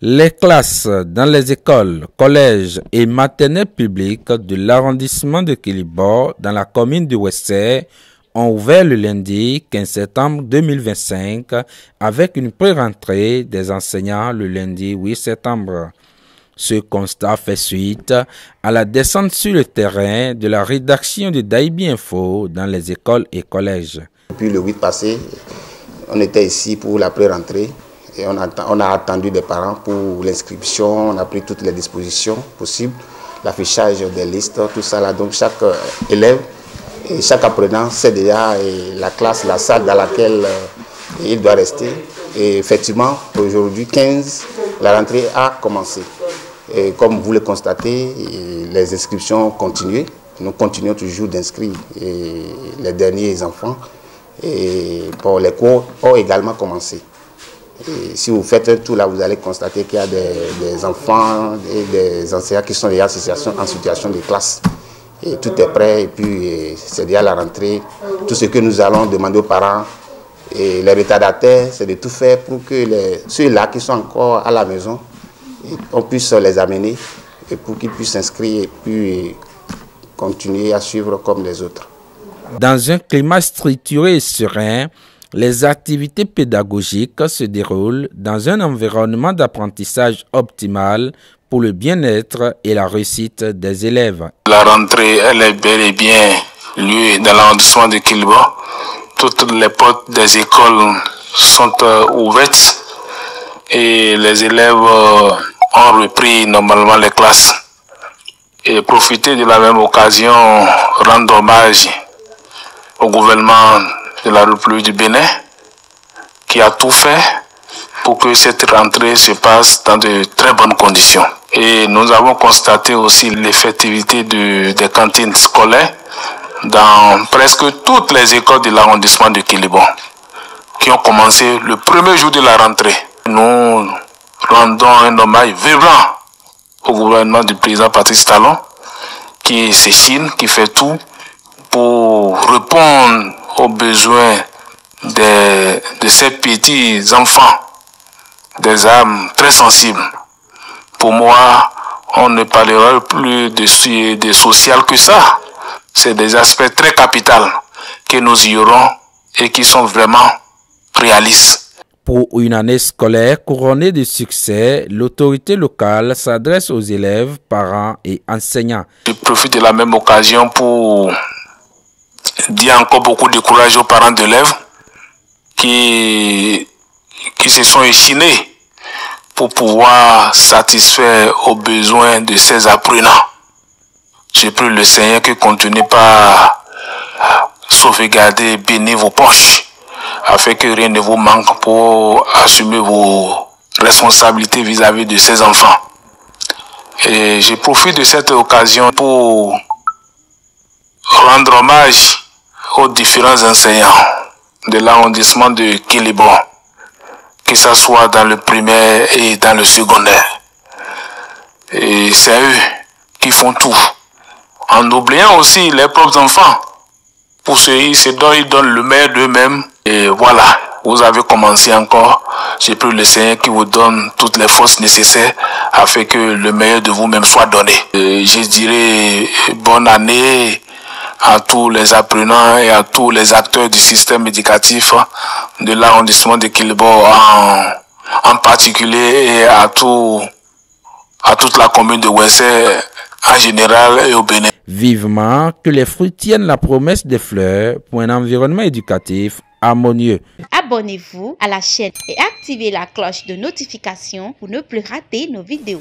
Les classes dans les écoles, collèges et maternelles publiques de l'arrondissement de Kélibo dans la commune de Ouessé ont ouvert le lundi 15 septembre 2025 avec une pré-rentrée des enseignants le lundi 8 septembre. Ce constat fait suite à la descente sur le terrain de la rédaction de Daibi Info dans les écoles et collèges. Depuis le 8 passé, on était ici pour la pré-rentrée. Et on a attendu des parents pour l'inscription, on a pris toutes les dispositions possibles, l'affichage des listes, tout ça là. Donc chaque élève et chaque apprenant sait déjà la classe, la salle dans laquelle il doit rester. Et effectivement, aujourd'hui 15, la rentrée a commencé. Et comme vous le constatez, les inscriptions ont continué. Nous continuons toujours d'inscrire les derniers enfants. Et pour les cours ont également commencé. Et si vous faites un tour là, vous allez constater qu'il y a des enfants et des enseignants qui sont déjà en situation de classe. Et tout est prêt et puis c'est déjà la rentrée. Tout ce que nous allons demander aux parents et les retardataires, c'est de tout faire pour que ceux-là qui sont encore à la maison, on puisse les amener et pour qu'ils puissent s'inscrire et puis continuer à suivre comme les autres. Dans un climat structuré et serein, les activités pédagogiques se déroulent dans un environnement d'apprentissage optimal pour le bien-être et la réussite des élèves. La rentrée, elle est bel et bien lieu dans l'arrondissement de Kélibo. Toutes les portes des écoles sont ouvertes et les élèves ont repris normalement les classes. Et profiter de la même occasion, rendre hommage au gouvernement de la République du Bénin, qui a tout fait pour que cette rentrée se passe dans de très bonnes conditions. Et nous avons constaté aussi l'effectivité des cantines scolaires dans presque toutes les écoles de l'arrondissement de Kélibo, qui ont commencé le premier jour de la rentrée. Nous rendons un hommage vibrant au gouvernement du président Patrice Talon, qui s'échine, qui fait tout pour répondre aux besoins de ces petits enfants, des âmes très sensibles. Pour moi, on ne parlera plus de social que ça. C'est des aspects très capitaux que nous y aurons et qui sont vraiment réalistes. Pour une année scolaire couronnée de succès, l'autorité locale s'adresse aux élèves, parents et enseignants. Je profite de la même occasion pour dire encore beaucoup de courage aux parents d'élèves qui se sont échinés pour pouvoir satisfaire aux besoins de ces apprenants. Je prie le Seigneur que continuez par sauvegarder et bénir vos poches afin que rien ne vous manque pour assumer vos responsabilités vis-à-vis de ces enfants. Et je profite de cette occasion pour rendre hommage aux différents enseignants de l'arrondissement de Kélibo, que ce soit dans le primaire et dans le secondaire. Et c'est eux qui font tout, en oubliant aussi les propres enfants. Pour ceux ils donnent le meilleur d'eux-mêmes. Et voilà, vous avez commencé encore. J'ai pris le Seigneur qui vous donne toutes les forces nécessaires afin que le meilleur de vous-même soit donné. Et je dirais bonne année à tous les apprenants et à tous les acteurs du système éducatif de l'arrondissement de Kélibo en particulier et à toute la commune de Ouessé en général et au Bénin. Vivement que les fruits tiennent la promesse des fleurs pour un environnement éducatif harmonieux. Abonnez-vous à la chaîne et activez la cloche de notification pour ne plus rater nos vidéos.